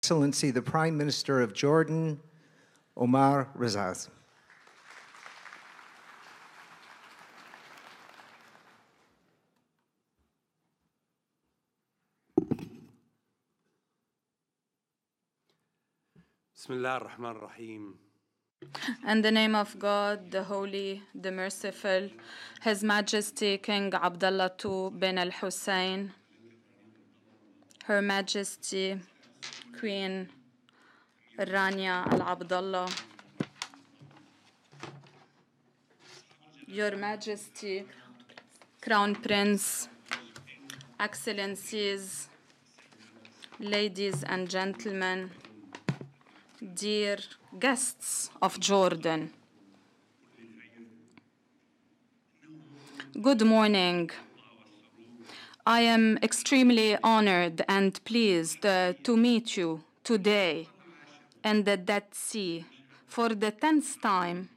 Excellency, the Prime Minister of Jordan, Omar Razzaz. Bismillah ar-Rahman ar-Rahim. In the name of God, the Holy, the Merciful, His Majesty King Abdullah II bin al-Hussein, Her Majesty Queen Rania al-Abdullah, Your Majesty Crown Prince, Excellencies, ladies and gentlemen, dear guests of Jordan. Good morning. I am extremely honored and pleased to meet you today in the Dead Sea for the 10th time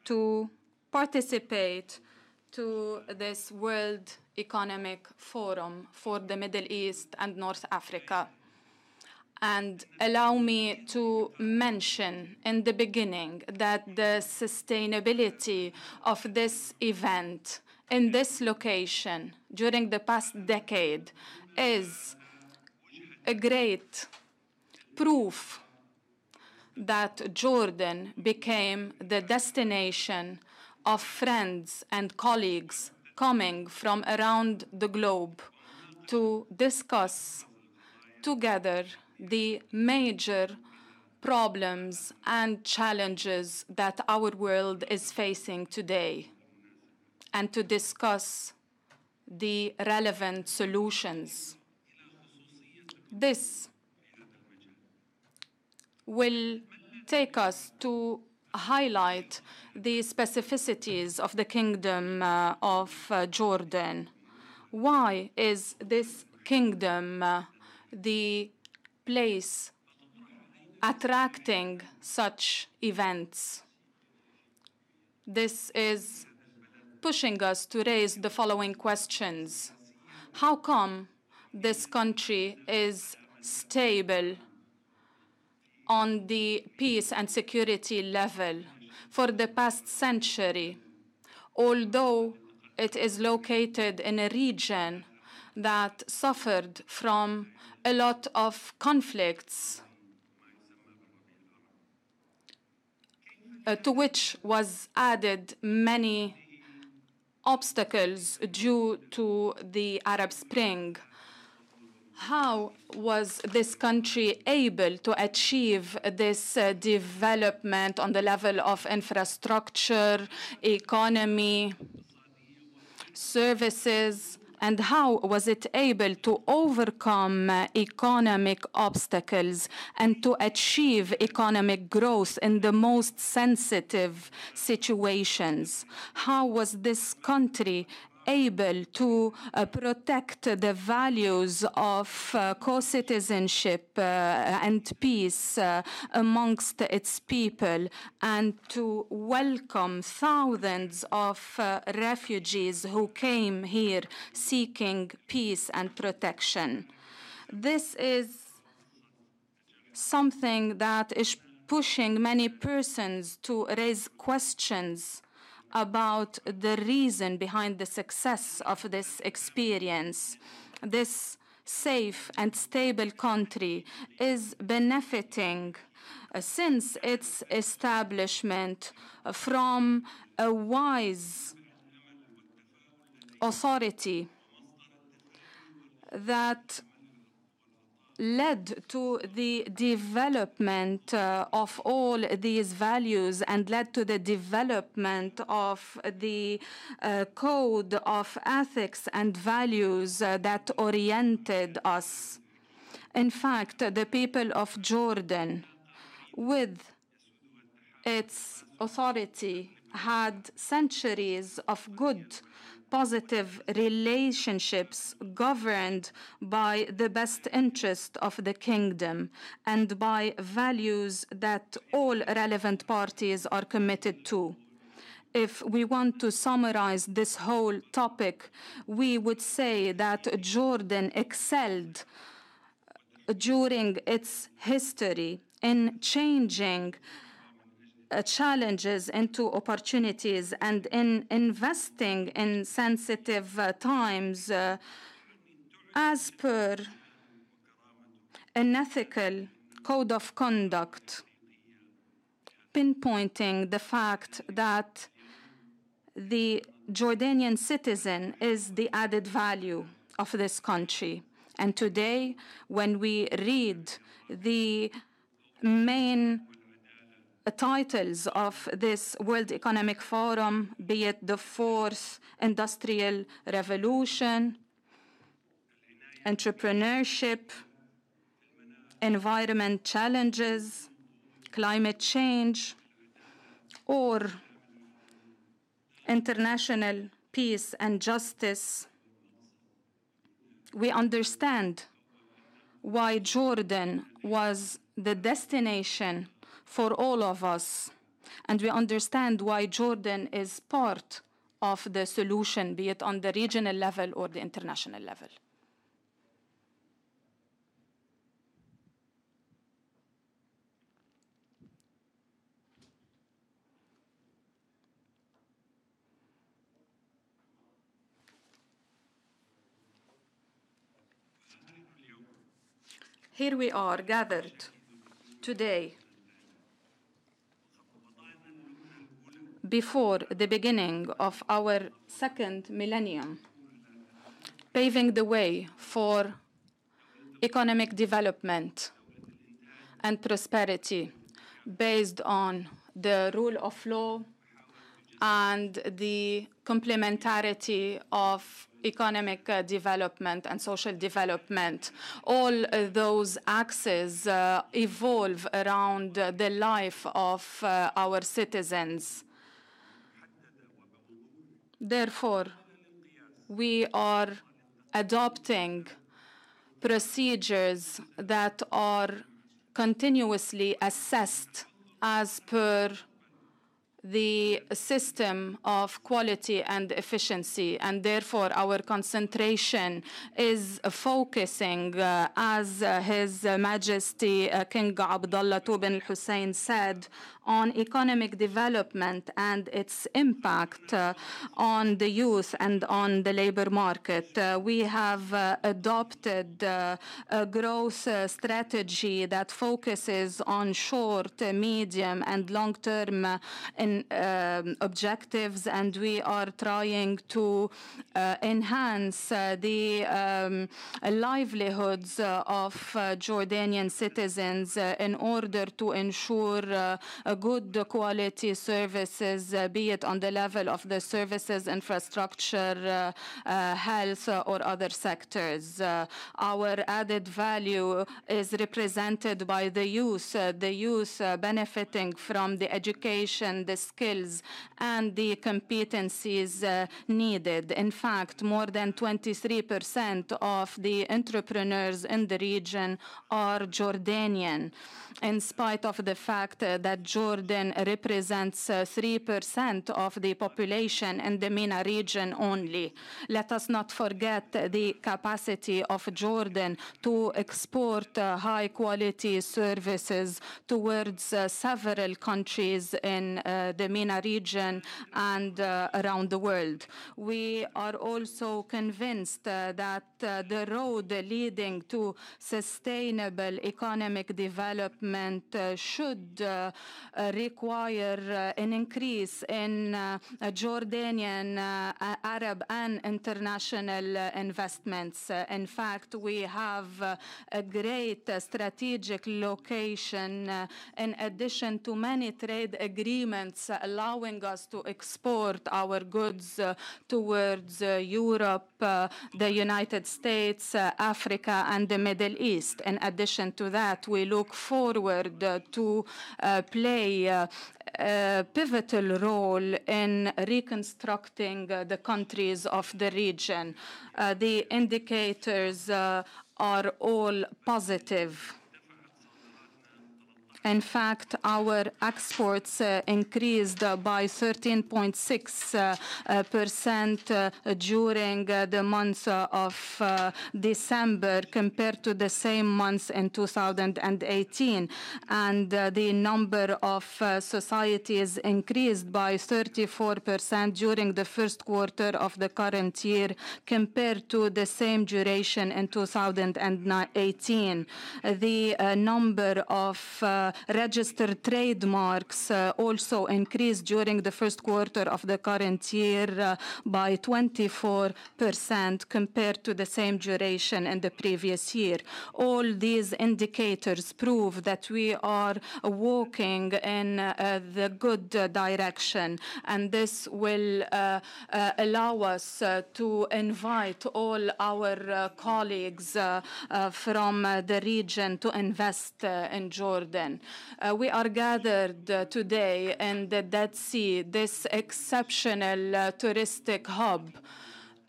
to participate to this World Economic Forum for the Middle East and North Africa. And allow me to mention in the beginning that the sustainability of this event in this location during the past decade is a great proof that Jordan became the destination of friends and colleagues coming from around the globe to discuss together the major problems and challenges that our world is facing today, and to discuss the relevant solutions. This will take us to highlight the specificities of the Kingdom of Jordan. Why is this kingdom the place attracting such events? This is pushing us to raise the following questions. How come this country is stable on the peace and security level for the past century, although it is located in a region that suffered from a lot of conflicts, to which was added many obstacles due to the Arab Spring? How was this country able to achieve this development on the level of infrastructure, economy, services? And how was it able to overcome economic obstacles and to achieve economic growth in the most sensitive situations? How was this country able to protect the values of co-citizenship and peace amongst its people, and to welcome thousands of refugees who came here seeking peace and protection? This is something that is pushing many persons to raise questions about the reason behind the success of this experience. This safe and stable country is benefiting since its establishment from a wise authority that led to the development of all these values and led to the development of the code of ethics and values that oriented us. In fact, the people of Jordan, with its authority, had centuries of good positive relationships governed by the best interest of the kingdom and by values that all relevant parties are committed to. If we want to summarize this whole topic, we would say that Jordan excelled during its history in changing challenges into opportunities and in investing in sensitive times as per an ethical code of conduct, pinpointing the fact that the Jordanian citizen is the added value of this country. And today, when we read the main titles of this World Economic Forum, be it the fourth industrial revolution, entrepreneurship, environment challenges, climate change, or international peace and justice, we understand why Jordan was the destination for all of us. And we understand why Jordan is part of the solution, be it on the regional level or the international level. Here we are gathered today before the beginning of our second millennium, paving the way for economic development and prosperity based on the rule of law and the complementarity of economic development and social development. All those axes evolve around the life of our citizens. Therefore, we are adopting procedures that are continuously assessed as per the system of quality and efficiency, and therefore our concentration is focusing, as His Majesty King Abdullah II bin Hussein said, on economic development and its impact on the youth and on the labor market. We have adopted a growth strategy that focuses on short, medium, and long-term objectives, and we are trying to enhance the livelihoods of Jordanian citizens in order to ensure good quality services, be it on the level of the services, infrastructure, health, or other sectors. Our added value is represented by the youth benefiting from the education, the skills, and the competencies needed. In fact, more than 23% of the entrepreneurs in the region are Jordanian, in spite of the fact that Jordan represents 3% of the population in the MENA region only. Let us not forget the capacity of Jordan to export high-quality services towards several countries in the MENA region and around the world. We are also convinced that the road leading to sustainable economic development should require an increase in Jordanian, Arab, and international investments. In fact, we have a great strategic location in addition to many trade agreements allowing us to export our goods towards Europe, the United States, Africa, and the Middle East. In addition to that, we look forward to play a pivotal role in reconstructing the countries of the region. The indicators are all positive. In fact, our exports increased by 13.6% during the month of December compared to the same month in 2018. And the number of societies increased by 34% during the first quarter of the current year compared to the same duration in 2018. The number of registered trademarks also increased during the first quarter of the current year by 24% compared to the same duration in the previous year. All these indicators prove that we are walking in the good direction, and this will allow us to invite all our colleagues from the region to invest in Jordan. We are gathered today in the Dead Sea, this exceptional touristic hub.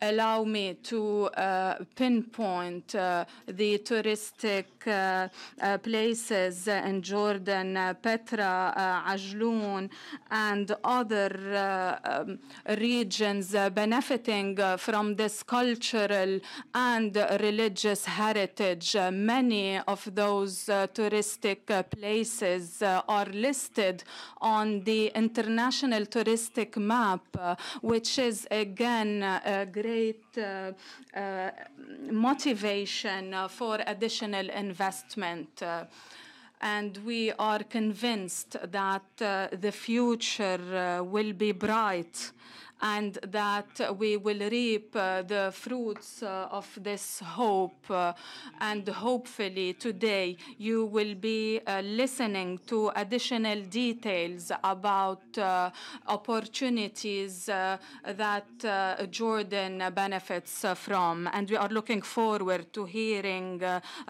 Allow me to pinpoint the touristic places in Jordan, Petra, Ajloon, and other regions benefiting from this cultural and religious heritage. Many of those touristic places are listed on the international touristic map, which is again a great motivation for additional investment. And we are convinced that the future will be bright and that we will reap the fruits of this hope. And hopefully today you will be listening to additional details about opportunities that Jordan benefits from. And we are looking forward to hearing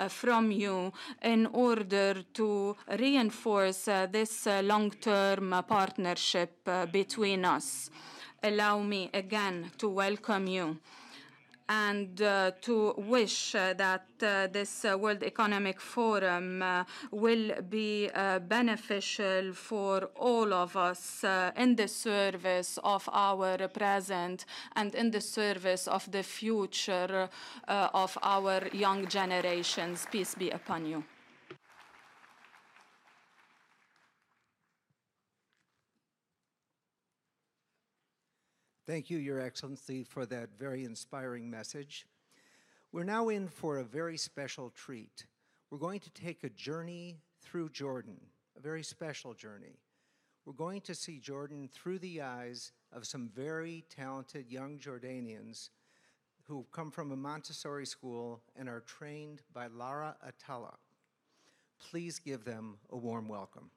from you in order to reinforce this long-term partnership between us. Allow me again to welcome you and to wish that this World Economic Forum will be beneficial for all of us in the service of our present and in the service of the future of our young generations. Peace be upon you. Thank you, Your Excellency, for that very inspiring message. We're now in for a very special treat. We're going to take a journey through Jordan, a very special journey. We're going to see Jordan through the eyes of some very talented young Jordanians who come from a Montessori school and are trained by Lara Atala. Please give them a warm welcome.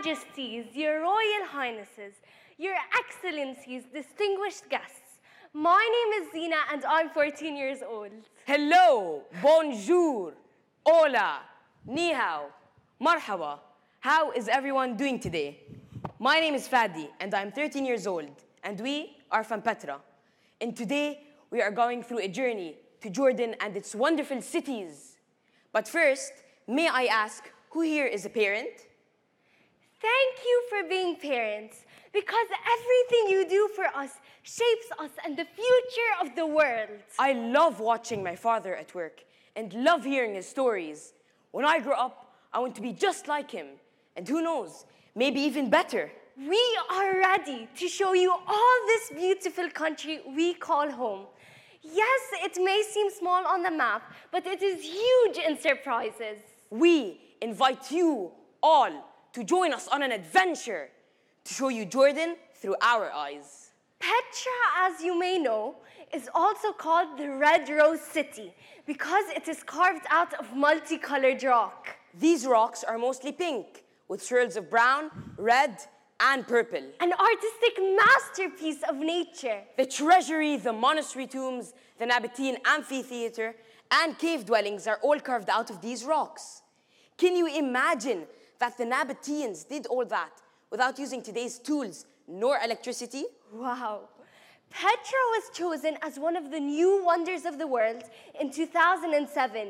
Majesties, Your Royal Highnesses, Your Excellencies, distinguished guests. My name is Zina and I'm 14 years old. Hello, bonjour, hola, ni hao, marhaba. How is everyone doing today? My name is Fadi and I'm 13 years old and we are from Petra. And today we are going through a journey to Jordan and its wonderful cities. But first, may I ask, who here is a parent? Thank you for being parents, because everything you do for us shapes us and the future of the world. I love watching my father at work and love hearing his stories. When I grow up, I want to be just like him. And who knows, maybe even better. We are ready to show you all this beautiful country we call home. Yes, it may seem small on the map, but it is huge in surprises. We invite you all to join us on an adventure to show you Jordan through our eyes. Petra, as you may know, is also called the Red Rose City because it is carved out of multicolored rock. These rocks are mostly pink, with swirls of brown, red, and purple. An artistic masterpiece of nature. The treasury, the monastery tombs, the Nabatean amphitheater, and cave dwellings are all carved out of these rocks. Can you imagine that the Nabateans did all that without using today's tools nor electricity? Wow. Petra was chosen as one of the new wonders of the world in 2007,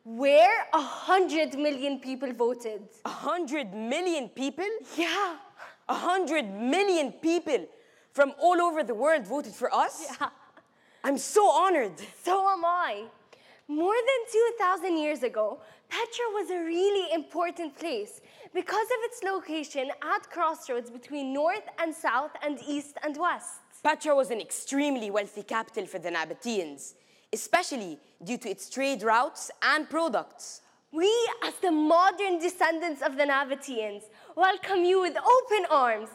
where 100 million people voted. 100 million people? Yeah. 100 million people from all over the world voted for us? Yeah. I'm so honored. So am I. More than 2,000 years ago, Petra was a really important place because of its location at crossroads between north and south and east and west. Petra was an extremely wealthy capital for the Nabateans, especially due to its trade routes and products. We, as the modern descendants of the Nabateans, welcome you with open arms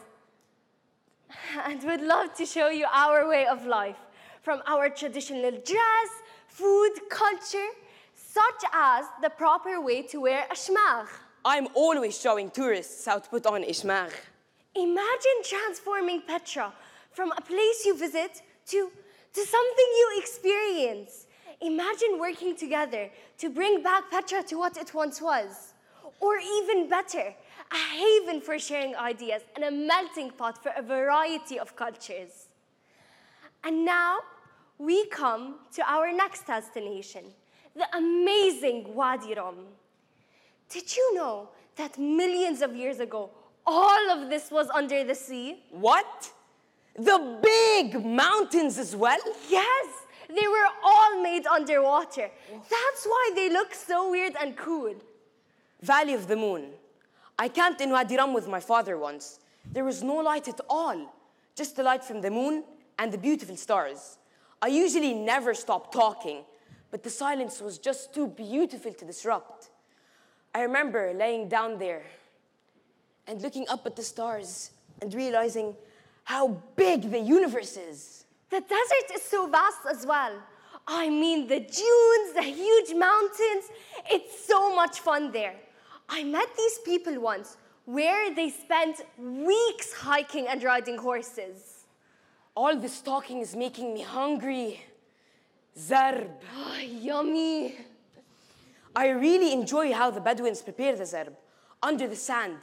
and would love to show you our way of life, from our traditional dress, food, culture, such as the proper way to wear a shmagh. I'm always showing tourists how to put on a shmagh. Imagine transforming Petra from a place you visit to something you experience. Imagine working together to bring back Petra to what it once was. Or even better, a haven for sharing ideas and a melting pot for a variety of cultures. And now, we come to our next destination, the amazing Wadi Rum. Did you know that millions of years ago, all of this was under the sea? What? The big mountains as well? Yes, they were all made underwater. That's why they look so weird and cool. Valley of the Moon. I camped in Wadi Rum with my father once. There was no light at all, just the light from the moon and the beautiful stars. I usually never stop talking, but the silence was just too beautiful to disrupt. I remember laying down there and looking up at the stars and realizing how big the universe is. The desert is so vast as well. I mean, the dunes, the huge mountains, it's so much fun there. I met these people once where they spent weeks hiking and riding horses. All this talking is making me hungry. Zarb. Oh, yummy. I really enjoy how the Bedouins prepare the zarb. Under the sand,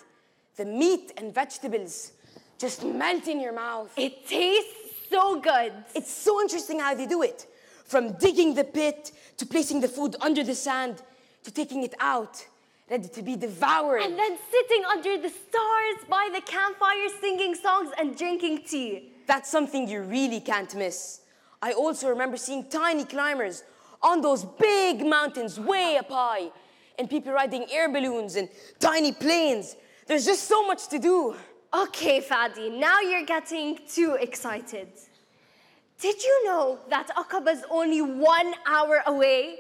the meat and vegetables just melt in your mouth. It tastes so good. It's so interesting how they do it. From digging the pit, to placing the food under the sand, to taking it out, ready to be devoured. And then sitting under the stars by the campfire singing songs and drinking tea. That's something you really can't miss. I also remember seeing tiny climbers on those big mountains way up high, and people riding air balloons and tiny planes. There's just so much to do. Okay, Fadi, now you're getting too excited. Did you know that Aqaba is only 1 hour away?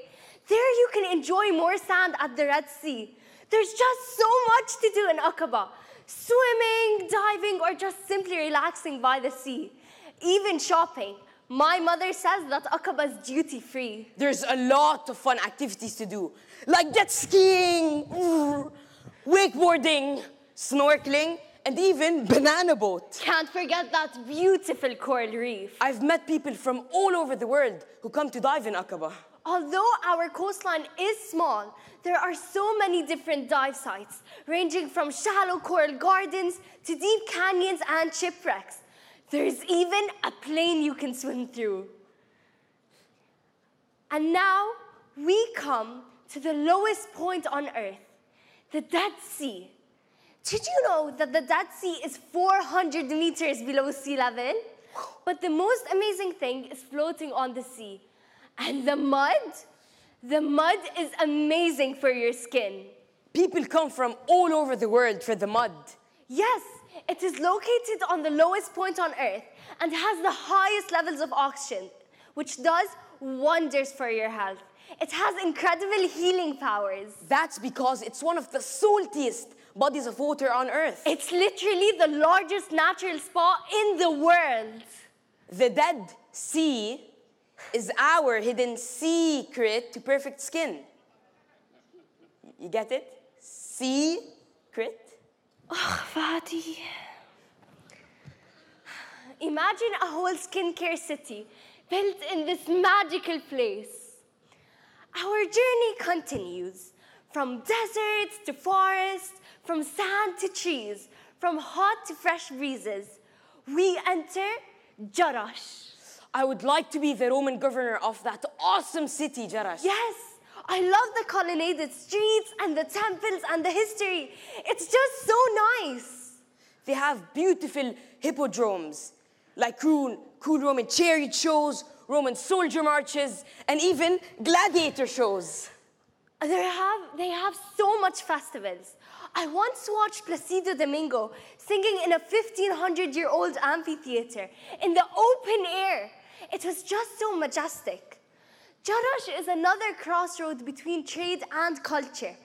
There you can enjoy more sand at the Red Sea. There's just so much to do in Aqaba. Swimming, diving, or just simply relaxing by the sea. Even shopping. My mother says that Aqaba is duty-free. There's a lot of fun activities to do, like jet skiing, wakeboarding, snorkeling, and even banana boat. Can't forget that beautiful coral reef. I've met people from all over the world who come to dive in Aqaba. Although our coastline is small, there are so many different dive sites, ranging from shallow coral gardens to deep canyons and shipwrecks. There's even a plane you can swim through. And now we come to the lowest point on Earth, the Dead Sea. Did you know that the Dead Sea is 400 meters below sea level? But the most amazing thing is floating on the sea. And the mud is amazing for your skin. People come from all over the world for the mud. Yes, it is located on the lowest point on Earth and has the highest levels of oxygen, which does wonders for your health. It has incredible healing powers. That's because it's one of the saltiest bodies of water on Earth. It's literally the largest natural spa in the world. The Dead Sea is our hidden secret to perfect skin. You get it? Secret. Oh, Fadi. Imagine a whole skincare city built in this magical place. Our journey continues from deserts to forests, from sand to trees, from hot to fresh breezes. We enter H.R.H. I would like to be the Roman governor of that awesome city, H.R.H. Yes, I love the colonnaded streets and the temples and the history. It's just so nice. They have beautiful hippodromes, like cool Roman chariot shows, Roman soldier marches, and even gladiator shows. They have so much festivals. I once watched Placido Domingo singing in a 1,500-year-old amphitheater in the open air. It was just so majestic. H.R.H. is another crossroad between trade and culture.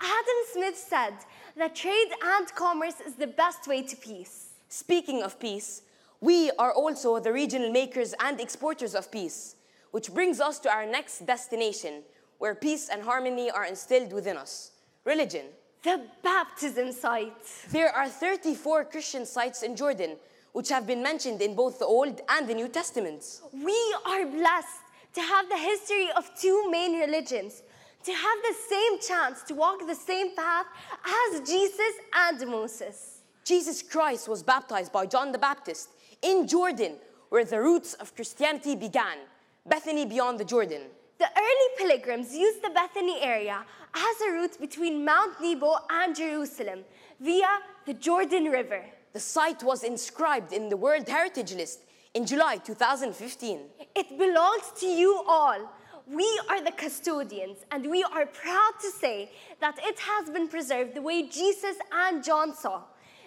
Adam Smith said that trade and commerce is the best way to peace. Speaking of peace, we are also the regional makers and exporters of peace, which brings us to our next destination, where peace and harmony are instilled within us: religion. The baptism site. There are 34 Christian sites in Jordan, which have been mentioned in both the Old and the New Testaments. We are blessed to have the history of two main religions, to have the same chance to walk the same path as Jesus and Moses. Jesus Christ was baptized by John the Baptist in Jordan, where the roots of Christianity began, Bethany beyond the Jordan. The early pilgrims used the Bethany area as a route between Mount Nebo and Jerusalem via the Jordan River. The site was inscribed in the World Heritage List in July 2015. It belongs to you all. We are the custodians, and we are proud to say that it has been preserved the way Jesus and John saw.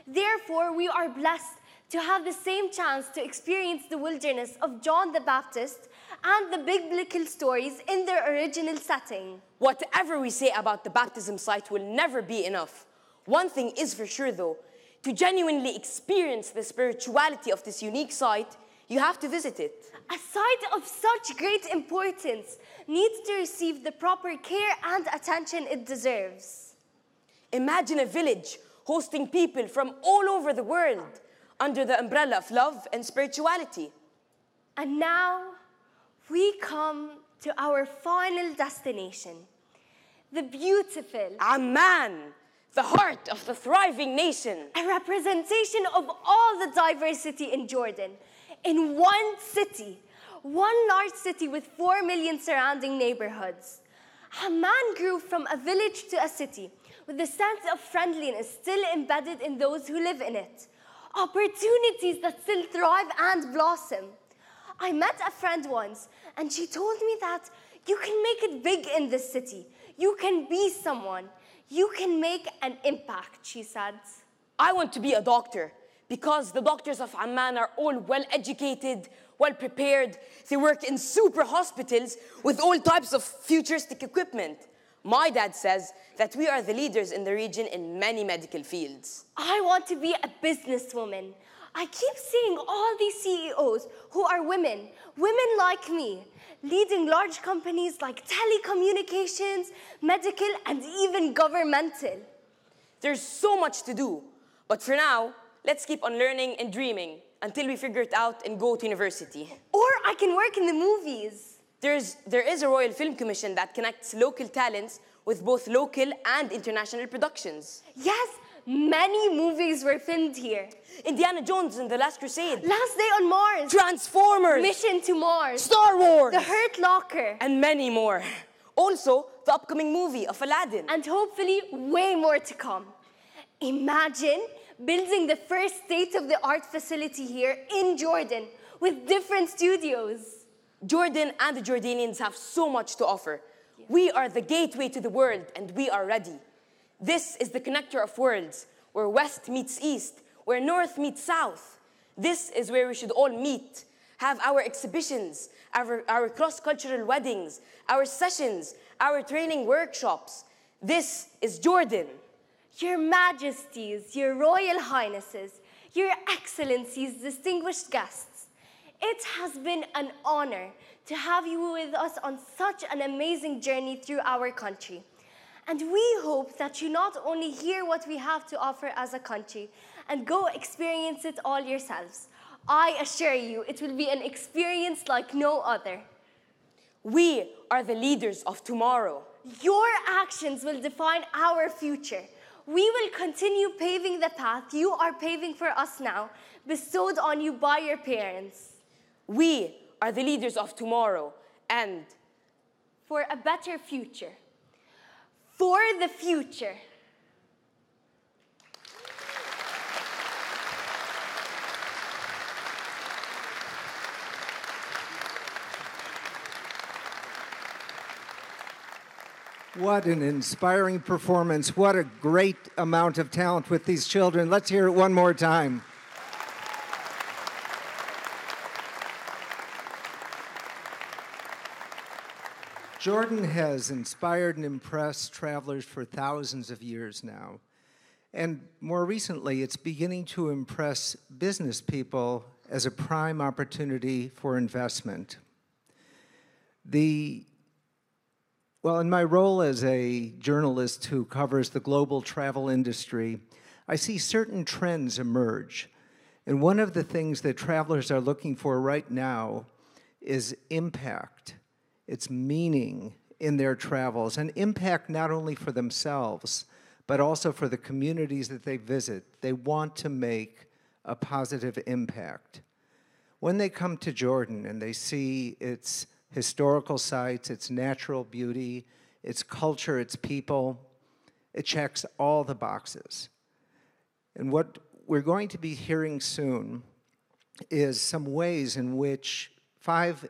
Therefore, we are blessed to have the same chance to experience the wilderness of John the Baptist and the biblical stories in their original setting. Whatever we say about the baptism site will never be enough. One thing is for sure though, to genuinely experience the spirituality of this unique site, you have to visit it. A site of such great importance needs to receive the proper care and attention it deserves. Imagine a village hosting people from all over the world under the umbrella of love and spirituality. And now, we come to our final destination, the beautiful Amman, the heart of the thriving nation. A representation of all the diversity in Jordan, in one city, one large city with 4 million surrounding neighborhoods. Amman grew from a village to a city, with the sense of friendliness still embedded in those who live in it. Opportunities that still thrive and blossom. I met a friend once, and she told me that you can make it big in this city. You can be someone. You can make an impact, she said. I want to be a doctor because the doctors of Amman are all well-educated, well-prepared. They work in super hospitals with all types of futuristic equipment. My dad says that we are the leaders in the region in many medical fields. I want to be a businesswoman. I keep seeing all these CEOs who are women like me, leading large companies like telecommunications, medical, and even governmental. There's so much to do. But for now, let's keep on learning and dreaming until we figure it out and go to university. Or I can work in the movies. There is a Royal Film Commission that connects local talents with both local and international productions. Yes, many movies were filmed here. Indiana Jones and the Last Crusade. Last Day on Mars. Transformers. Mission to Mars. Star Wars. The Hurt Locker. And many more. Also, the upcoming movie of Aladdin. And hopefully, way more to come. Imagine building the first state-of-the-art facility here in Jordan with different studios. Jordan and the Jordanians have so much to offer. We are the gateway to the world, and we are ready. This is the connector of worlds, where West meets East, where North meets South. This is where we should all meet, have our exhibitions, our cross-cultural weddings, our sessions, our training workshops. This is Jordan. Your Majesties, Your Royal Highnesses, Your Excellencies, distinguished guests, it has been an honor to have you with us on such an amazing journey through our country. And we hope that you not only hear what we have to offer as a country and go experience it all yourselves. I assure you, it will be an experience like no other. We are the leaders of tomorrow. Your actions will define our future. We will continue paving the path you are paving for us now, bestowed on you by your parents. We are the leaders of tomorrow, and for a better future. For the future. What an inspiring performance. What a great amount of talent with these children. Let's hear it one more time. Jordan has inspired and impressed travelers for thousands of years now. And more recently, it's beginning to impress business people as a prime opportunity for investment. Well, in my role as a journalist who covers the global travel industry, I see certain trends emerge. And one of the things that travelers are looking for right now is impact. It's meaning in their travels, and impact not only for themselves, but also for the communities that they visit. They want to make a positive impact. When they come to Jordan and they see its historical sites, its natural beauty, its culture, its people, it checks all the boxes. And what we're going to be hearing soon is some ways in which 5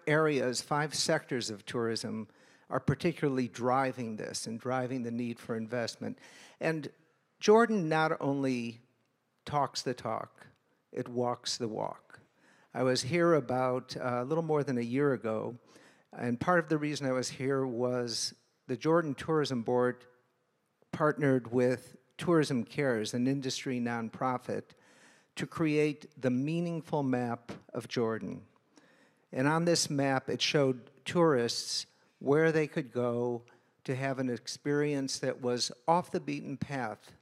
sectors of tourism are particularly driving this and driving the need for investment. And Jordan not only talks the talk, it walks the walk. I was here about a little more than a year ago, and part of the reason I was here was the Jordan Tourism Board partnered with Tourism Cares, an industry nonprofit, to create the meaningful map of Jordan. And on this map, it showed tourists where they could go to have an experience that was off the beaten path,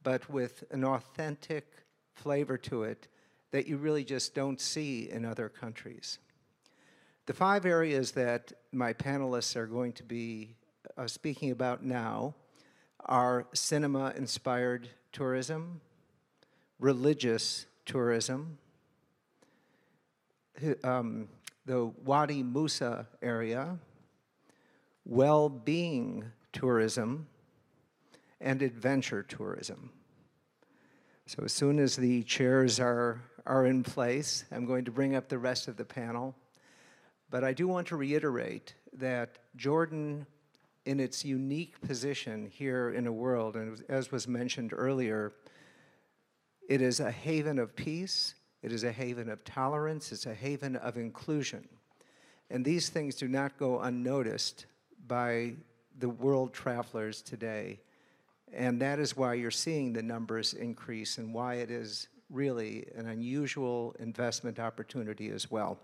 but with an authentic flavor to it that you really just don't see in other countries. The 5 areas that my panelists are going to be speaking about now are cinema-inspired tourism, religious tourism, the Wadi Musa area, well-being tourism, and adventure tourism. So as soon as the chairs are in place, I'm going to bring up the rest of the panel. But I do want to reiterate that Jordan, in its unique position here in a world, and as was mentioned earlier, it is a haven of peace, it is a haven of tolerance, it's a haven of inclusion. And these things do not go unnoticed by the world travelers today. And that is why you're seeing the numbers increase and why it is really an unusual investment opportunity as well.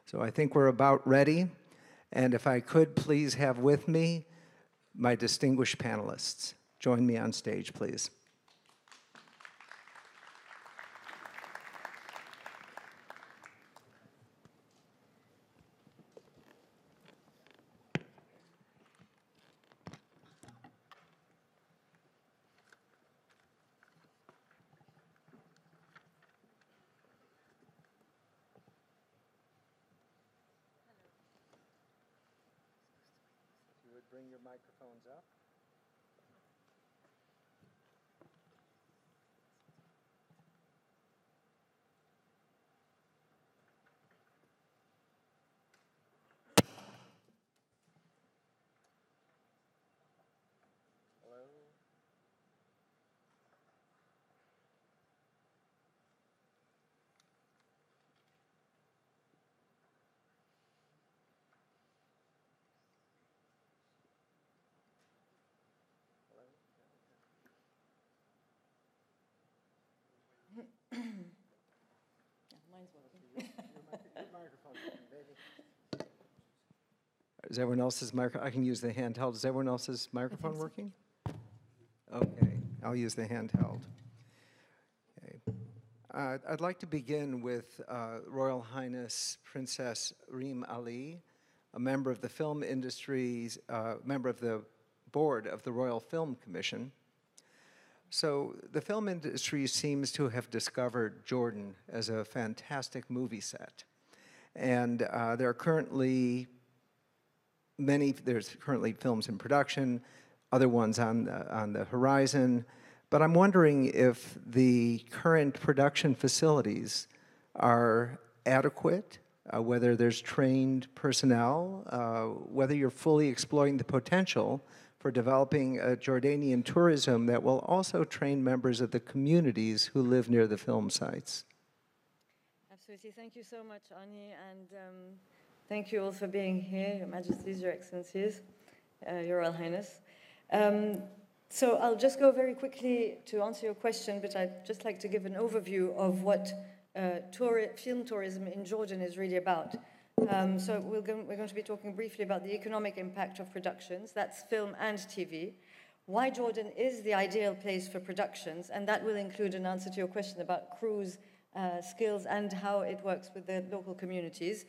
So I think we're about ready. And if I could please have with me my distinguished panelists. Join me on stage, please. bring your microphones up. Hello? Is everyone else's microphone? I can use the handheld. Is everyone else's microphone working? Okay, I'll use the handheld. Okay. I'd like to begin with Royal Highness Princess Reem Ali, a member of the film industry's, member of the board of the Royal Film Commission. So the film industry seems to have discovered Jordan as a fantastic movie set. And there are currently there's currently films in production, other ones on the horizon, but I'm wondering if the current production facilities are adequate, whether there's trained personnel, whether you're fully exploring the potential for developing a Jordanian tourism that will also train members of the communities who live near the film sites. Absolutely. Thank you so much, Anni, and thank you all for being here, Your Majesties, Your Excellencies, Your Royal Highness. So I'll just go very quickly to answer your question, but I'd just like to give an overview of what film tourism in Jordan is really about. So we're going to be talking briefly about the economic impact of productions, that's film and TV, why Jordan is the ideal place for productions, and that will include an answer to your question about crews, skills, and how it works with the local communities.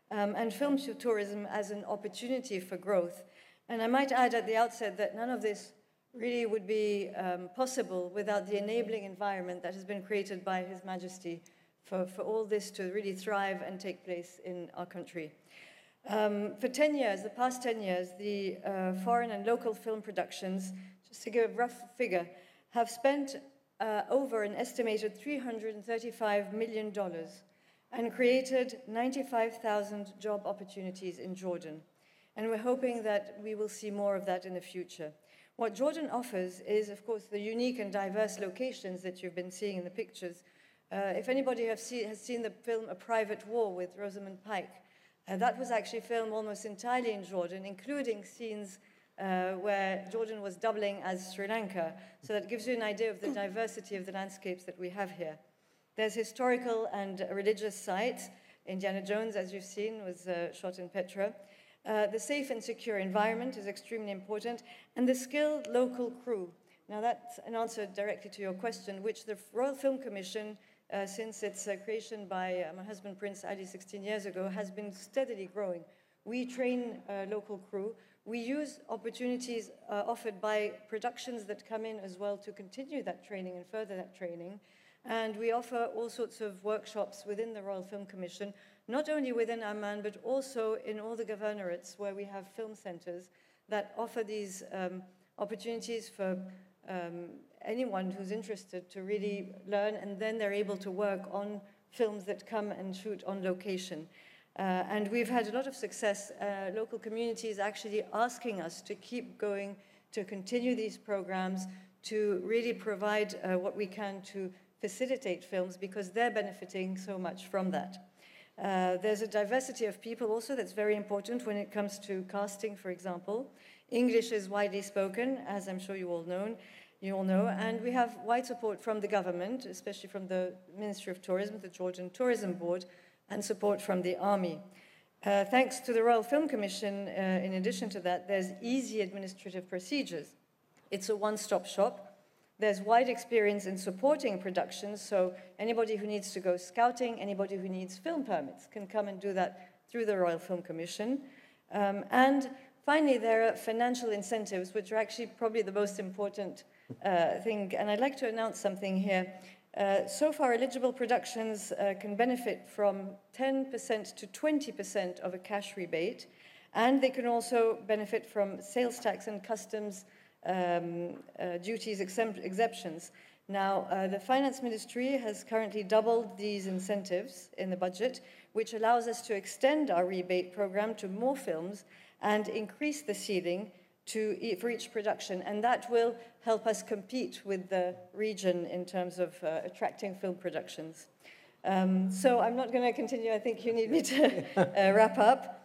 And film tourism as an opportunity for growth. And I might add at the outset that none of this really would be possible without the enabling environment that has been created by His Majesty for all this to really thrive and take place in our country. For 10 years, the past 10 years, the foreign and local film productions, just to give a rough figure, have spent over an estimated $335 million and created 95,000 job opportunities in Jordan. And we're hoping that we will see more of that in the future. What Jordan offers is, of course, the unique and diverse locations that you've been seeing in the pictures. If anybody has seen the film A Private War with Rosamund Pike, that was actually filmed almost entirely in Jordan, including scenes where Jordan was doubling as Sri Lanka. So that gives you an idea of the diversity of the landscapes that we have here. There's historical and religious sites. Indiana Jones, as you've seen, was shot in Petra. The safe and secure environment is extremely important, and the skilled local crew. Now that's an answer directly to your question, which the Royal Film Commission, since its creation by my husband Prince Ali 16 years ago, has been steadily growing. We train local crew. We use opportunities offered by productions that come in as well to continue that training and further that training. And we offer all sorts of workshops within the Royal Film Commission, not only within Amman, but also in all the governorates where we have film centers that offer these opportunities for anyone who's interested to really learn, and then they're able to work on films that come and shoot on location. And we've had a lot of success, local communities actually asking us to keep going, to continue these programs, to really provide what we can to facilitate films, because they're benefiting so much from that. There's a diversity of people also that's very important when it comes to casting, for example. English is widely spoken, as I'm sure you all know, and we have wide support from the government, especially from the Ministry of Tourism, the Jordan Tourism Board, and support from the Army. Thanks to the Royal Film Commission, in addition to that, there's easy administrative procedures. It's a one-stop shop. There's wide experience in supporting productions, so anybody who needs to go scouting, anybody who needs film permits can come and do that through the Royal Film Commission. And finally, there are financial incentives, which are actually probably the most important thing. And I'd like to announce something here. So far, eligible productions can benefit from 10% to 20% of a cash rebate. And they can also benefit from sales tax and customs duties exemptions. Now, the Finance Ministry has currently doubled these incentives in the budget, which allows us to extend our rebate program to more films and increase the ceiling for each production. And that will help us compete with the region in terms of attracting film productions. So I'm not going to continue. I think you need me to wrap up.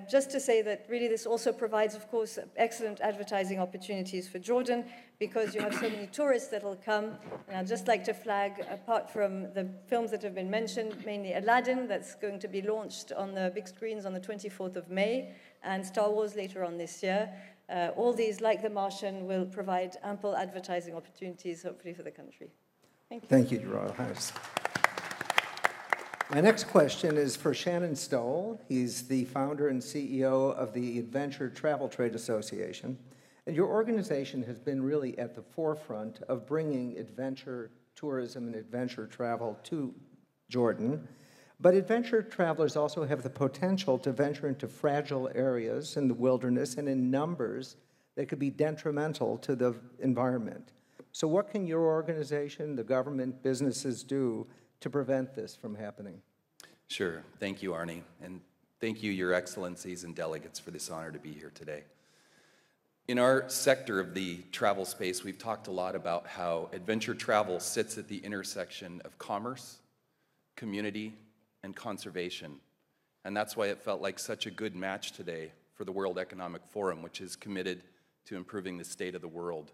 Just to say that really this also provides, of course, excellent advertising opportunities for Jordan because you have so many tourists that will come. And I'd just like to flag, apart from the films that have been mentioned, mainly Aladdin, that's going to be launched on the big screens on the 24th of May, and Star Wars later on this year. All these, like The Martian, will provide ample advertising opportunities, hopefully, for the country. Thank you. Thank you, Your Royal Highness. My next question is for Shannon Stowell. He's the founder and CEO of the Adventure Travel Trade Association. And your organization has been really at the forefront of bringing adventure tourism and adventure travel to Jordan. But adventure travelers also have the potential to venture into fragile areas in the wilderness and in numbers that could be detrimental to the environment. So what can your organization, the government, businesses do to prevent this from happening? Sure. Thank you, Arnie. And thank you, Your Excellencies and delegates, for this honor to be here today. In our sector of the travel space, we've talked a lot about how adventure travel sits at the intersection of commerce, community, and conservation. And that's why it felt like such a good match today for the World Economic Forum, which is committed to improving the state of the world.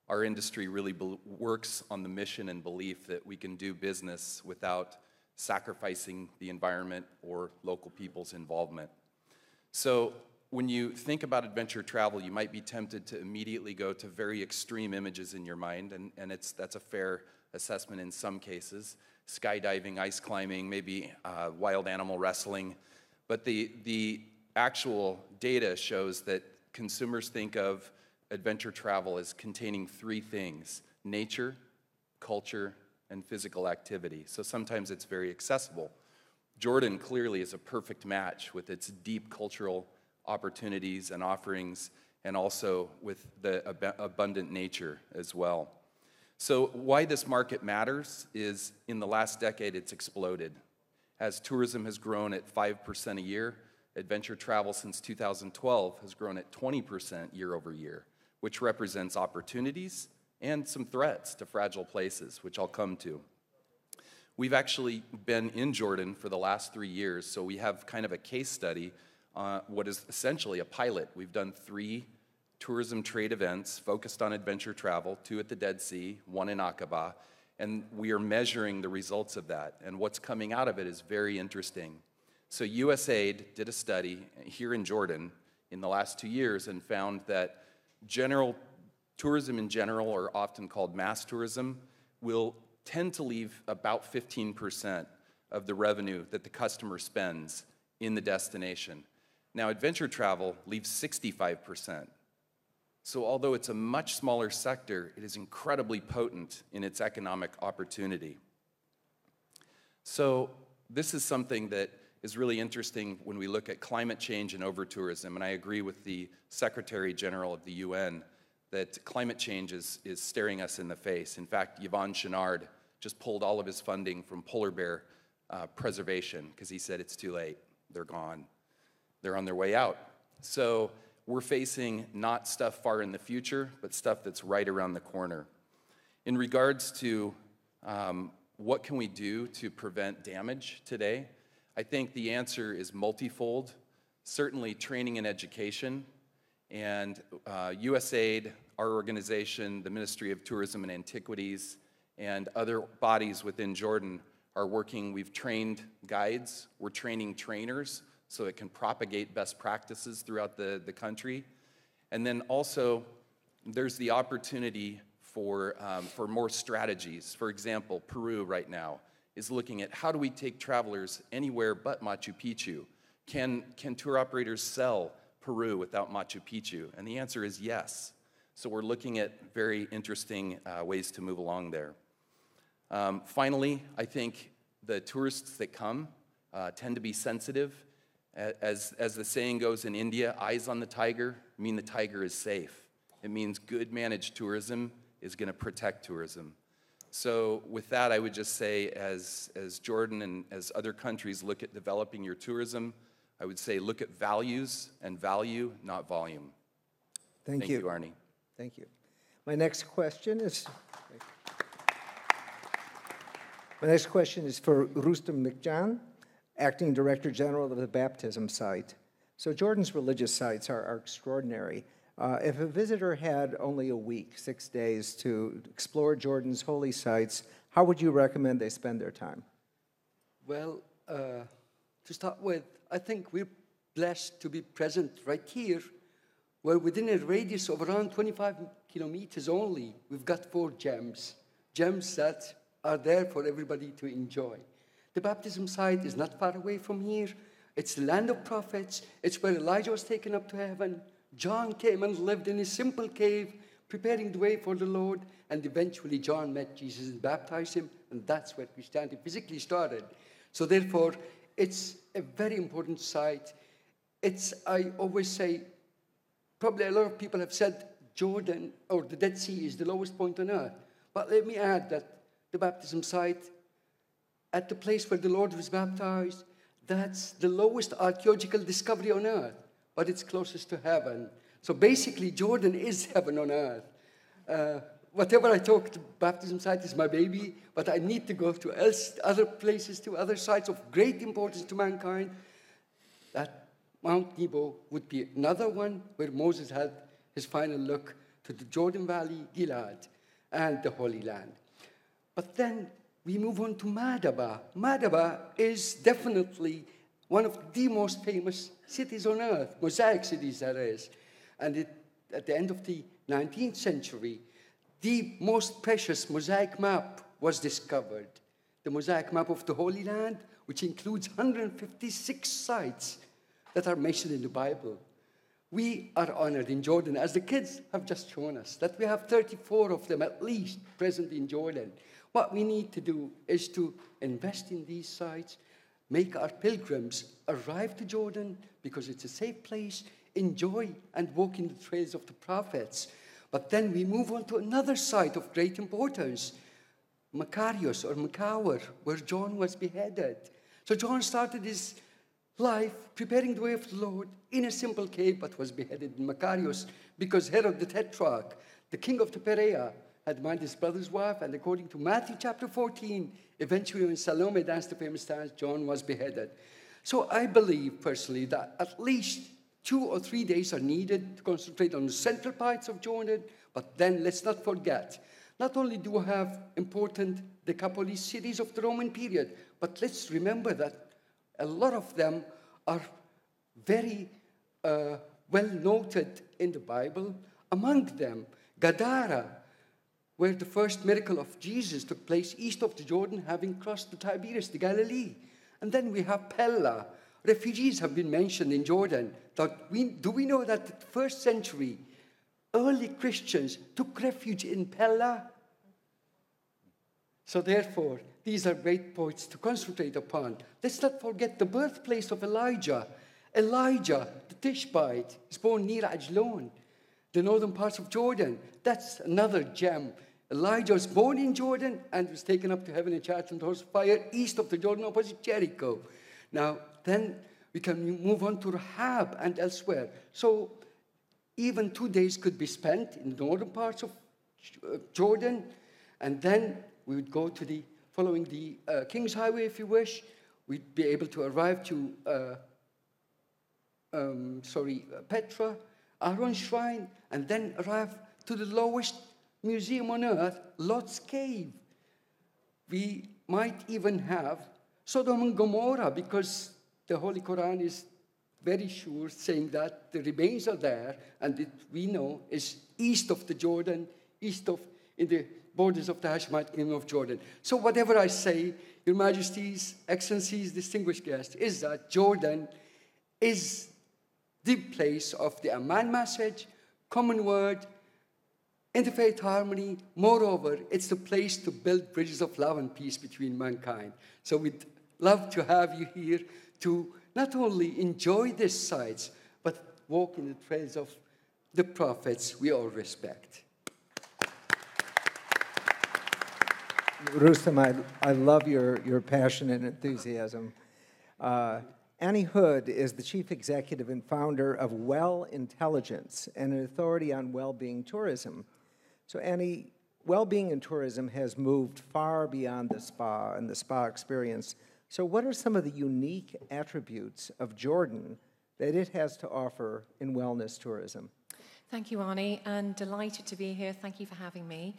Our industry really works on the mission and belief that we can do business without sacrificing the environment or local people's involvement. So when you think about adventure travel, you might be tempted to immediately go to very extreme images in your mind, and that's a fair assessment in some cases. Skydiving, ice climbing, maybe wild animal wrestling. But the actual data shows that consumers think of adventure travel as containing three things: nature, culture, and physical activity. So sometimes it's very accessible. Jordan clearly is a perfect match with its deep cultural opportunities and offerings, and also with the abundant nature as well. So why this market matters is in the last decade it's exploded. As tourism has grown at 5% a year, adventure travel since 2012 has grown at 20% year over year, which represents opportunities and some threats to fragile places, which I'll come to. We've actually been in Jordan for the last 3 years, so we have kind of a case study, what is essentially a pilot. We've done 3 tourism trade events focused on adventure travel, 2 at the Dead Sea, 1 in Aqaba, and we are measuring the results of that. And what's coming out of it is very interesting. So USAID did a study here in Jordan in the last 2 years and found that tourism in general, or often called mass tourism, will tend to leave about 15% of the revenue that the customer spends in the destination. Now, adventure travel leaves 65%. So although it's a much smaller sector, it is incredibly potent in its economic opportunity. So this is something that is really interesting when we look at climate change and over-tourism, and I agree with the Secretary General of the UN that climate change is staring us in the face. In fact, Yvon Chouinard just pulled all of his funding from polar bear preservation because he said it's too late, they're gone, they're on their way out. So we're facing not stuff far in the future, but stuff that's right around the corner. In regards to what can we do to prevent damage today, I think the answer is multifold. Certainly training and education, and USAID, our organization, the Ministry of Tourism and Antiquities, and other bodies within Jordan are working. We've trained guides, we're training trainers so it can propagate best practices throughout the country. And then also, there's the opportunity for more strategies. For example, Peru right now is looking at how do we take travelers anywhere but Machu Picchu? Can tour operators sell Peru without Machu Picchu? And the answer is yes. So we're looking at very interesting ways to move along there. Finally, I think the tourists that come tend to be sensitive. As the saying goes in India, eyes on the tiger mean the tiger is safe. It means good managed tourism is going to protect tourism. So with that, I would just say as Jordan and as other countries look at developing your tourism, I would say look at values and value, not volume. Thank you, Arnie. Thank you. My next question is for Rustom Mkhjian, Acting Director General of the Baptism Site. So Jordan's religious sites are extraordinary. If a visitor had only a week, 6 days, to explore Jordan's holy sites, how would you recommend they spend their time? Well, to start with, I think we're blessed to be present right here, where within a radius of around 25 kilometers only, we've got 4 gems that are there for everybody to enjoy. The baptism site is not far away from here. It's the land of prophets. It's where Elijah was taken up to heaven. John came and lived in a simple cave, preparing the way for the Lord, and eventually John met Jesus and baptized him, and that's where Christianity physically started. So therefore, it's a very important site. I always say, probably a lot of people have said Jordan or the Dead Sea is the lowest point on earth. But let me add that the baptism site at the place where the Lord was baptized, that's the lowest archaeological discovery on earth, but it's closest to heaven. So basically, Jordan is heaven on earth. Whatever I talk, the baptism site is my baby, but I need to go to other places, to other sites of great importance to mankind. That Mount Nebo would be another one where Moses had his final look to the Jordan Valley, Gilad, and the Holy Land. But then we move on to Madaba. Madaba is definitely one of the most famous cities on earth, mosaic cities that is. And at the end of the 19th century, the most precious mosaic map was discovered. The mosaic map of the Holy Land, which includes 156 sites that are mentioned in the Bible. We are honored in Jordan, as the kids have just shown us, that we have 34 of them at least present in Jordan. What we need to do is to invest in these sites, make our pilgrims arrive to Jordan because it's a safe place, enjoy and walk in the trails of the prophets. But then we move on to another site of great importance, Macarius or Macawer, where John was beheaded. So John started his life preparing the way of the Lord in a simple cave, but was beheaded in Macarius because Herod the Tetrarch, the king of the Perea, had married his brother's wife, and according to Matthew chapter 14, eventually when Salome danced the famous dance, John was beheaded. So I believe personally that at least 2 or 3 days are needed to concentrate on the central parts of Jordan, but then let's not forget, not only do we have important Decapolis cities of the Roman period, but let's remember that a lot of them are very well noted in the Bible. Among them, Gadara, where the first miracle of Jesus took place east of the Jordan, having crossed the Tiberias, the Galilee. And then we have Pella. Refugees have been mentioned in Jordan. Do we know that the first century, early Christians took refuge in Pella? So therefore, these are great points to concentrate upon. Let's not forget the birthplace of Elijah. Elijah, the Tishbite, is born near Ajlon, the northern parts of Jordan. That's another gem. Elijah was born in Jordan and was taken up to heaven in chariots and horse of fire east of the Jordan opposite Jericho. Now, then we can move on to Rahab and elsewhere. So even 2 days could be spent in the northern parts of Jordan, and then we would go to following the King's Highway, if you wish. We'd be able to arrive to, Petra, Aaron's Shrine, and then arrive to the lowest museum on earth, Lot's Cave. We might even have Sodom and Gomorrah, because the Holy Quran is very sure saying that the remains are there, and we know is east of the Jordan, in the borders of the Hashemite Kingdom of Jordan. So whatever I say, Your Majesties, Excellencies, distinguished guests, is that Jordan is the place of the Amman message, common word, interfaith harmony. Moreover, it's the place to build bridges of love and peace between mankind. So we'd love to have you here to not only enjoy these sites, but walk in the trails of the prophets we all respect. Rustom, I love your passion and enthusiasm. Anni Hood is the chief executive and founder of Well Intelligence, and an authority on well-being tourism. So Anni, well-being in tourism has moved far beyond the spa and the spa experience. So what are some of the unique attributes of Jordan that it has to offer in wellness tourism? Thank you, Arnie, and delighted to be here. Thank you for having me.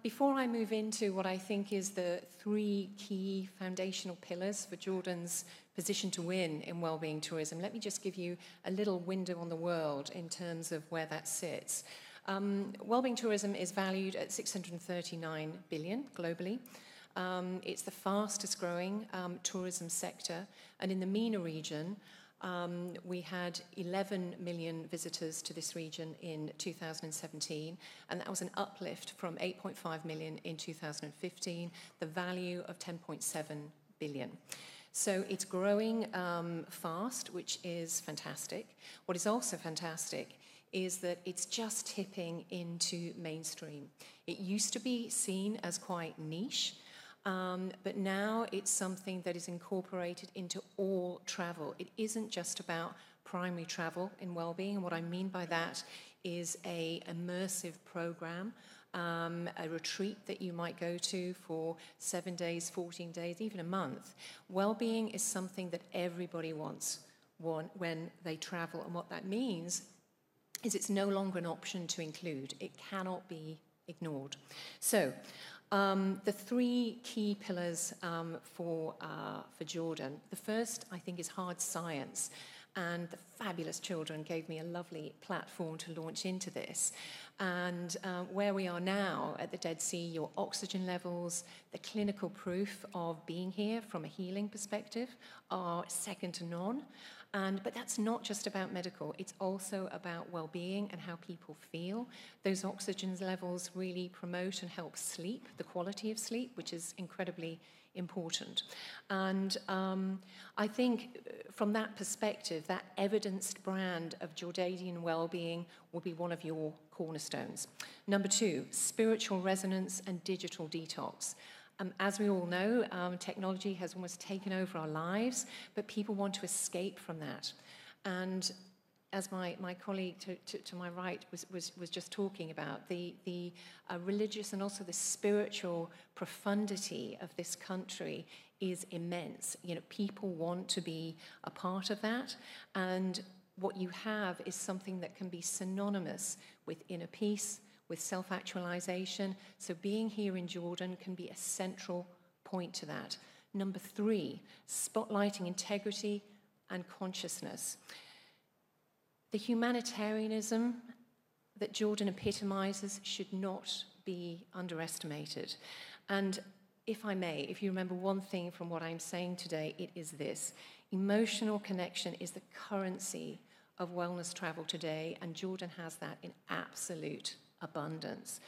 Before I move into what I think is the 3 key foundational pillars for Jordan's position to win in wellbeing tourism, let me just give you a little window on the world in terms of where that sits. Wellbeing tourism is valued at $639 billion globally. It's the fastest growing tourism sector, and in the MENA region, we had 11 million visitors to this region in 2017, and that was an uplift from 8.5 million in 2015, the value of 10.7 billion. So it's growing fast, which is fantastic. What is also fantastic is that it's just tipping into mainstream. It used to be seen as quite niche, but now it's something that is incorporated into all travel. It isn't just about primary travel in well-being, and what I mean by that is an immersive program, a retreat that you might go to for 7 days, 14 days, even a month. Well-being is something that everybody wants when they travel, and what that means is it's no longer an option to include. It cannot be ignored. So, the 3 key pillars for Jordan. The first, I think, is hard science. And the fabulous children gave me a lovely platform to launch into this. And where we are now at the Dead Sea, your oxygen levels, the clinical proof of being here from a healing perspective are second to none. But that's not just about medical, it's also about well-being and how people feel. Those oxygen levels really promote and help sleep, the quality of sleep, which is incredibly important. And I think from that perspective, that evidenced brand of Jordanian well-being will be one of your cornerstones. Number 2, spiritual resonance and digital detox. As we all know, technology has almost taken over our lives, but people want to escape from that. And as my colleague to my right was just talking about, the religious and also the spiritual profundity of this country is immense. You know, people want to be a part of that, and what you have is something that can be synonymous with inner peace, with self-actualization. So being here in Jordan can be a central point to that. Number 3, spotlighting integrity and consciousness. The humanitarianism that Jordan epitomizes should not be underestimated. And if I may, if you remember one thing from what I'm saying today, it is this. Emotional connection is the currency of wellness travel today, and Jordan has that in absolute abundance.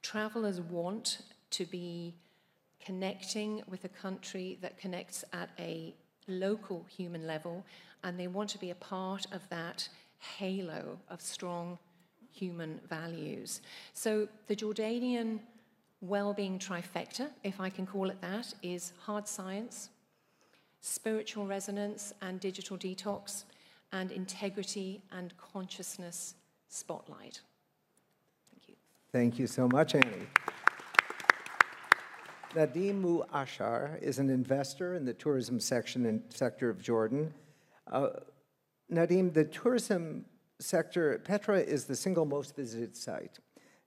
Travelers want to be connecting with a country that connects at a local human level, and they want to be a part of that halo of strong human values. So the Jordanian well-being trifecta, if I can call it that, is hard science, spiritual resonance and digital detox, and integrity and consciousness spotlight. Thank you. Thank you so much, Anni. Nadim Muasher is an investor in the tourism sector of Jordan. Nadim, the tourism sector, Petra is the single most visited site,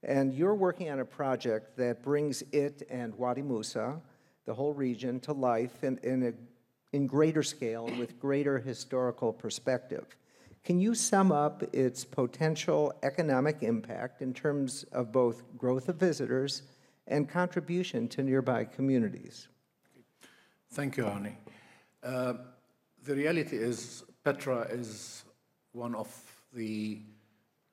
and you're working on a project that brings it and Wadi Musa, the whole region, to life in greater scale and with greater historical perspective. Can you sum up its potential economic impact in terms of both growth of visitors and contribution to nearby communities? Thank you, Arnie. The reality is Petra is one of the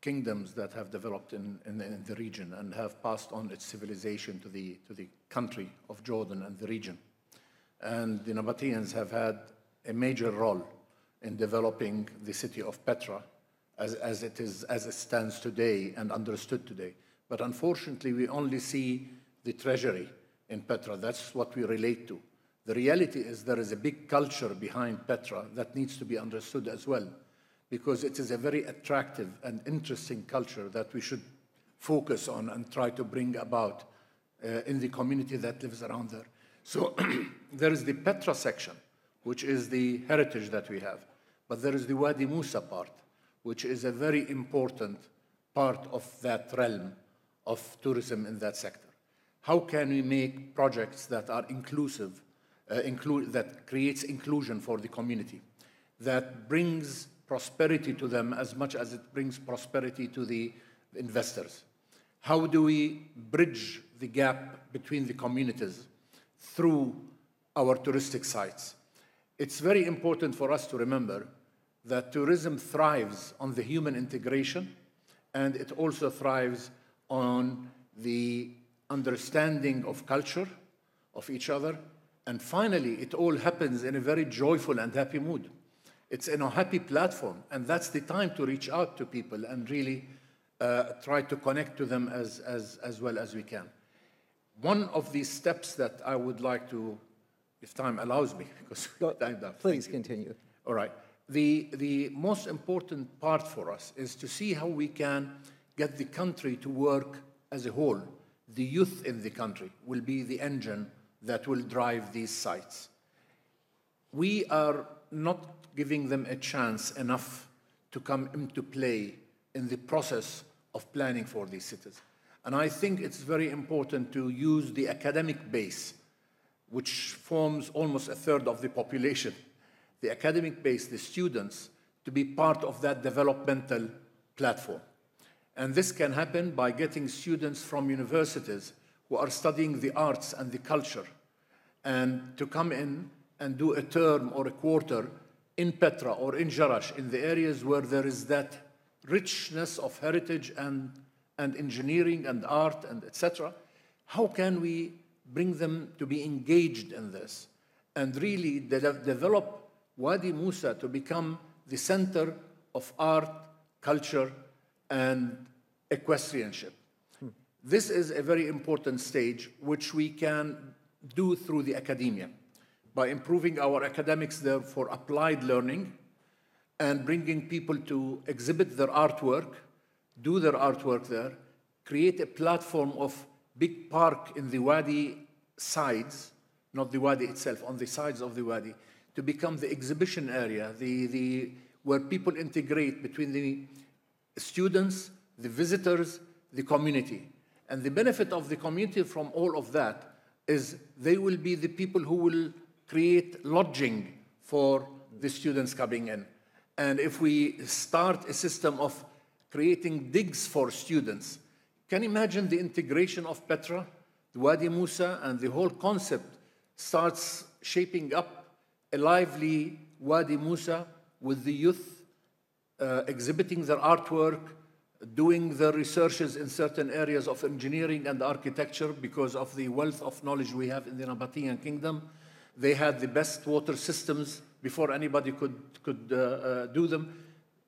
kingdoms that have developed in the region and have passed on its civilization to the country of Jordan and the region. And the Nabateans have had a major role in developing the city of Petra as it stands today and understood today. But unfortunately, we only see the treasury in Petra. That's what we relate to. The reality is there is a big culture behind Petra that needs to be understood as well, because it is a very attractive and interesting culture that we should focus on and try to bring about in the community that lives around there. So there is the Petra section, which is the heritage that we have. But there is the Wadi Musa part, which is a very important part of that realm of tourism in that sector. How can we make projects that are inclusive, that creates inclusion for the community, that brings prosperity to them as much as it brings prosperity to the investors? How do we bridge the gap between the communities through our touristic sites? It's very important for us to remember that tourism thrives on the human integration, and it also thrives on the understanding of culture, of each other, and finally, it all happens in a very joyful and happy mood. It's in a happy platform, and that's the time to reach out to people and really try to connect to them as well as we can. One of these steps that I would like to, if time allows me, because time's up. Please continue. All right. The most important part for us is to see how we can get the country to work as a whole. The youth in the country will be the engine that will drive these sites. We are not giving them a chance enough to come into play in the process of planning for these cities. And I think it's very important to use the academic base, which forms almost a third of the population, the academic base, the students, to be part of that developmental platform. And this can happen by getting students from universities who are studying the arts and the culture, and to come in and do a term or a quarter in Petra or in H.R.H, in the areas where there is that richness of heritage and engineering and art and etc. How can we bring them to be engaged in this and really develop Wadi Musa to become the center of art, culture, and equestrianship? This is a very important stage which we can do through the academia by improving our academics there for applied learning and bringing people to exhibit their artwork, do their artwork there, create a platform of big park in the Wadi sides, not the Wadi itself, on the sides of the Wadi, to become the exhibition area, where people integrate between the students, the visitors, the community. And the benefit of the community from all of that is they will be the people who will create lodging for the students coming in. And if we start a system of creating digs for students, can you imagine the integration of Petra, the Wadi Musa, and the whole concept starts shaping up a lively Wadi Musa with the youth exhibiting their artwork, doing their researches in certain areas of engineering and architecture because of the wealth of knowledge we have in the Nabatean kingdom. They had the best water systems before anybody could do them.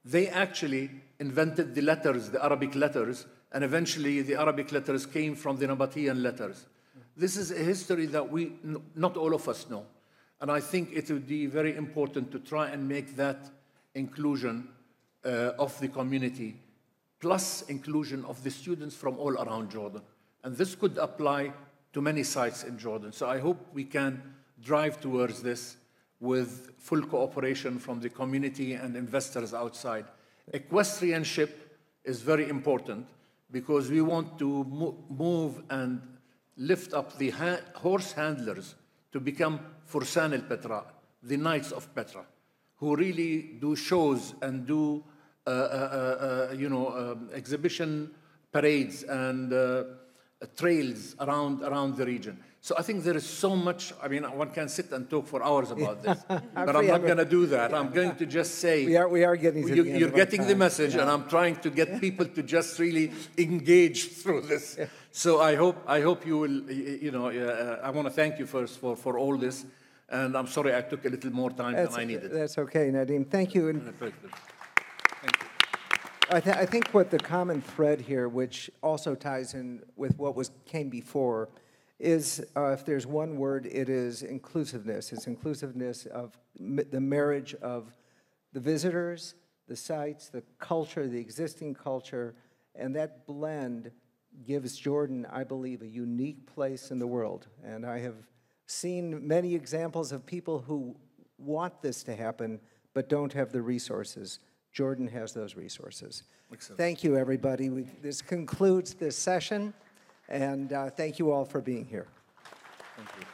They actually invented the letters, the Arabic letters, and eventually the Arabic letters came from the Nabatean letters. This is a history that not all of us know. And I think it would be very important to try and make that inclusion of the community, plus inclusion of the students from all around Jordan. And this could apply to many sites in Jordan. So I hope we can drive towards this with full cooperation from the community and investors outside. Equestrianship is very important because we want to move and lift up the horse handlers to become Fursan al-Petra, the Knights of Petra, who really do shows and do exhibition parades and trails around the region. So I think there is so much. I mean, one can sit and talk for hours about this, but I'm not going to do that. I'm going to just say we are getting to the end you're of our getting the time. message, and I'm trying to get people to just really engage through this. So I hope you will. I want to thank you first for all this. And I'm sorry I took a little more time than I needed. That's okay, Nadim. Thank you. And Thank you. I think what the common thread here, which also ties in with what came before, is if there's one word, it is inclusiveness. It's inclusiveness of the marriage of the visitors, the sites, the culture, the existing culture, and that blend gives Jordan, I believe, a unique place in the world. And I have seen many examples of people who want this to happen but don't have the resources. Jordan has those resources. Excellent. Thank you, everybody. This concludes this session, and thank you all for being here. Thank you.